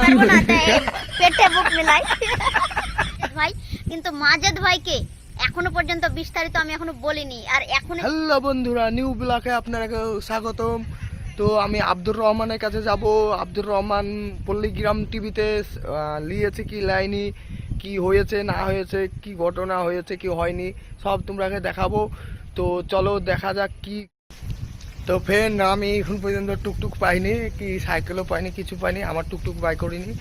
পারবো না, তাই পেটে বুক মিলাই। ভাই কিন্তু মাজেদ ভাইকে এখনো পর্যন্ত বিস্তারিত আমি এখনো বলিনি। আর এখন হ্যালো বন্ধুরা, নিউ ব্লগে আপনাকে স্বাগতম। তো আমি আব্দুর রহমানের কাছে যাব। আব্দুর রহমান পল্লীগ্রাম টিভিতে লিয়েছে কি লাইনি, কি হয়েছে না হয়েছে, কি ঘটনা হয়েছে কি হয়নি, সব তোমরাকে দেখাবো। তো চলো দেখা যাক কি। তো ফ্রেন্ড, আমি এখন পর্যন্ত টুকটুক পাইনি, কি সাইকেলও পাইনি, কিছু পাইনি। আমার টুকটুক বাই করিনি,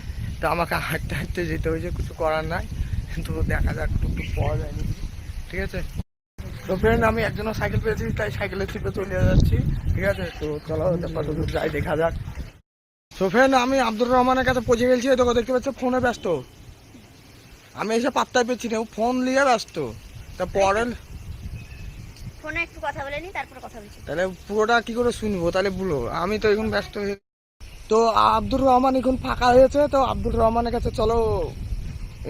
তো আমাকে হাঁটতে হাঁটতে যেতে হয়েছে, কিছু করার নাই। তো দেখা যাক টুকটুক পাওয়া যায়নি, ঠিক আছে। তো ফ্রেন্ড, আমি একজনের সাইকেল পেয়েছি, তাই সাইকেলের চিপে চলে যাচ্ছি, ঠিক আছে। তো চলো কতদূর যাই দেখা যাক। তো ফ্রেন্ড, আমি আব্দুর রহমানের কাছে পৌঁছে গেছি। তো দেখতে পাচ্ছ ফোনে ব্যস্ত, আমি এসে পাত্তাই পেয়েছি না, ফোন নিয়ে ব্যস্ত। তা পরে ফোনে একটু কথা বলে নি, তারপর কথা বলছি। তাহলে পুরোটা কি করে শুনবো, তাহলে বলো। আমি তো এখন ব্যস্ত হয়ে, তো আব্দুর রহমান এখন ফাঁকা হয়েছে। তো আব্দুর রহমানের কাছে চলো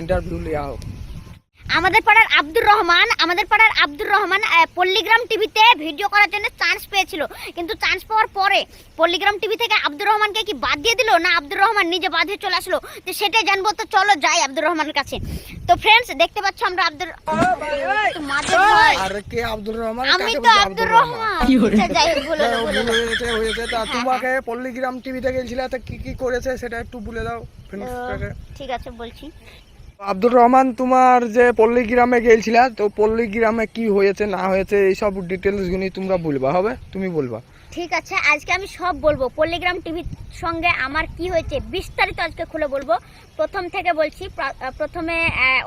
ইন্টারভিউ লিয়া হোক। আমাদের পাড়ার আব্দুর রহমান পল্লীগ্রাম টিভিতে ভিডিও করার জন্য চান্স পেয়েছিল, কিন্তু চান্স পাওয়ার পরে পল্লীগ্রাম টিভি থেকে আব্দুর রহমানকে কি বাদ দিয়ে দিল, না আব্দুর রহমান নিজে বাদ হয়ে চলে আসলো, তো সেটাই জানবো। তো চলো যাই আব্দুর রহমানের কাছে। তো ফ্রেন্ডস, দেখতে পাচ্ছ আমরা মাজেদ ভাই। আর কে আব্দুর রহমান? আমি তো আব্দুর রহমান। আচ্ছা, যাই হোক, বলে দাও, বলে দাও। হয়েছে। তা তোমাকে পল্লীগ্রাম টিভিতে গেছিলে, তা কি কি করেছে সেটা একটু বলে দাও ফ্রেন্ডসটাকে। ঠিক আছে, বলছি। আব্দুর রহমান, তোমার যে পল্লীগ্রামে গেছিলা, তো পল্লীগ্রামে কি হয়েছে না হয়েছে এইসব ডিটেলস গুলি তোমরা বলবা, হবে? তুমি বলবা। ঠিক আছে, আজকে আমি সব বলবো। পল্লীগ্রাম টিভির সঙ্গে আমার কি হয়েছে বিস্তারিত আজকে খুলে বলবো। প্রথম থেকে বলছি। প্রথমে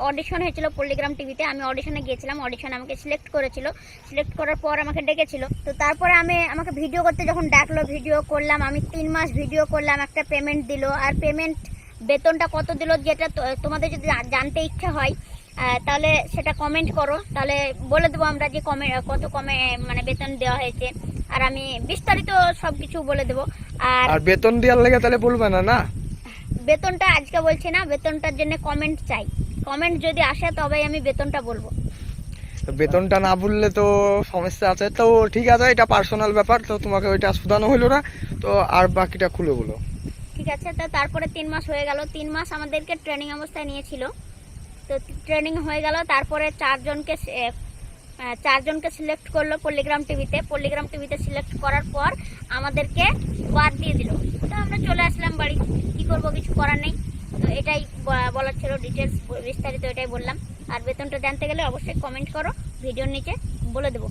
অডিশন হয়েছিল পল্লীগ্রাম টিভিতে, আমি অডিশনে গিয়েছিলাম। অডিশনে আমাকে সিলেক্ট করেছিল, সিলেক্ট করার পর আমাকে ডেকেছিল। তো তারপরে আমাকে ভিডিও করতে যখন ডাকলো, ভিডিও করলাম। আমি 3 মাস ভিডিও করলাম, একটা পেমেন্ট দিল। আর পেমেন্ট বেতনটা কত দিল, যেটা তোমাদের যদি জানতে ইচ্ছা হয় তাহলে সেটা কমেন্ট করো, তাহলে বলে দেবো আমরা যে কত কমে মানে বেতন দেওয়া হয়েছে। আর আমি বিস্তারিত সবকিছু বলে দেবো। আর বেতন দেওয়ার লেগে তাহলে বলবে না? না, বেতনটা আজকে বলছি না, বেতনটার জন্য কমেন্ট চাই। কমেন্ট যদি আসে তবেই আমি বেতনটা বলবো। তো বেতনটা না বললে তো সমস্যা আছে। তো ঠিক আছে, এটা পার্সোনাল ব্যাপার, তো তোমাকে ওইটা শুধানো হইলো না। তো আর বাকিটা খুলে বলো। ঠিক আছে। তো তারপরে 3 মাস হয়ে গেল। 3 মাস আমাদেরকে ট্রেনিং অবস্থায় নিয়েছিল। তো ট্রেনিং হয়ে গেল, তারপরে চারজনকে সিলেক্ট করলো পল্লীগ্রাম টিভিতে সিলেক্ট করার পর আমাদেরকে বাদ দিয়ে দিল। তো আমরা চলে আসলাম বাড়ি। কি করব, কিছু করার নেই। তো এটাই বলার ছিল, ডিটেলস বিস্তারিত এটাই বললাম। আর বেতনটা জানতে গেলে অবশ্যই কমেন্ট করো, ভিডিওর নিচে বলে দেবো।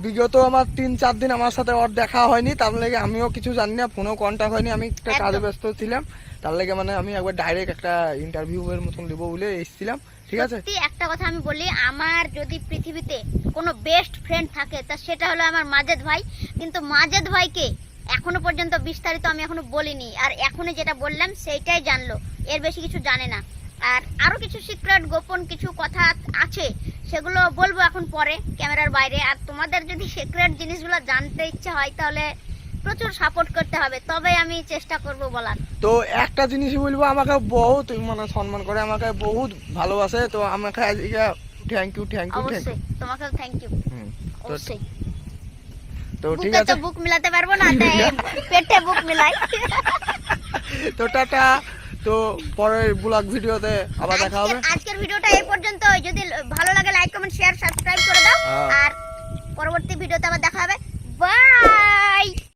বিগত আমার 3-4 দিন আমার সাথে ওর দেখা হয়নি, তার লেগে আমিও কিছু জানি না, ফোনেও কন্ট্যাক্ট হয়নি। আমি একটা কাজে ব্যস্ত ছিলাম, তার লেগে মানে আমি একবার ডাইরেক্ট একটা ইন্টারভিউ এর মতন দেবো বলে এসেছিলাম, ঠিক আছে। সত্যি একটা কথা আমি বলি, আমার যদি পৃথিবীতে কোনো বেস্ট ফ্রেন্ড থাকে তা সেটা হলো আমার মাজেদ ভাই। কিন্তু মাজেদ ভাইকে এখনো পর্যন্ত বিস্তারিত আমি এখনো বলিনি। আর এখনই যেটা বললাম সেইটাই জানলো, এর বেশি কিছু জানে না। আর আরো কিছু সিক্রেট গোপন কিছু কথা আছে, সেগুলো বলবো এখন পরে ক্যামেরার বাইরে। আর তোমাদের যদি সিক্রেট জিনিসগুলো জানতে ইচ্ছা হয় তাহলে প্রচুর সাপোর্ট করতে হবে, তবে আমি চেষ্টা করব বলার। তো একটা জিনিসই বলবো, আমাকে বহুত মানে সম্মান করে, আমাকে বহুত ভালোবাসে। তো আমাকে আজকে থ্যাংক ইউ। অবশ্যই তোমাকেও থ্যাংক ইউ। অবশ্যই। তো ঠিক বুকে আছে, তো বুক মিলাতে পারবো না, তাই পেটে বুক মিলাই। তো টাটা। তো পরের ব্লগ ভিডিওতে আবার দেখা হবে। আজকের ভিডিওটা এই পর্যন্ত। যদি ভালো লাগে লাইক কমেন্ট শেয়ার সাবস্ক্রাইব করে দাও। আর পরবর্তী ভিডিওতে আবার দেখা হবে। বাই।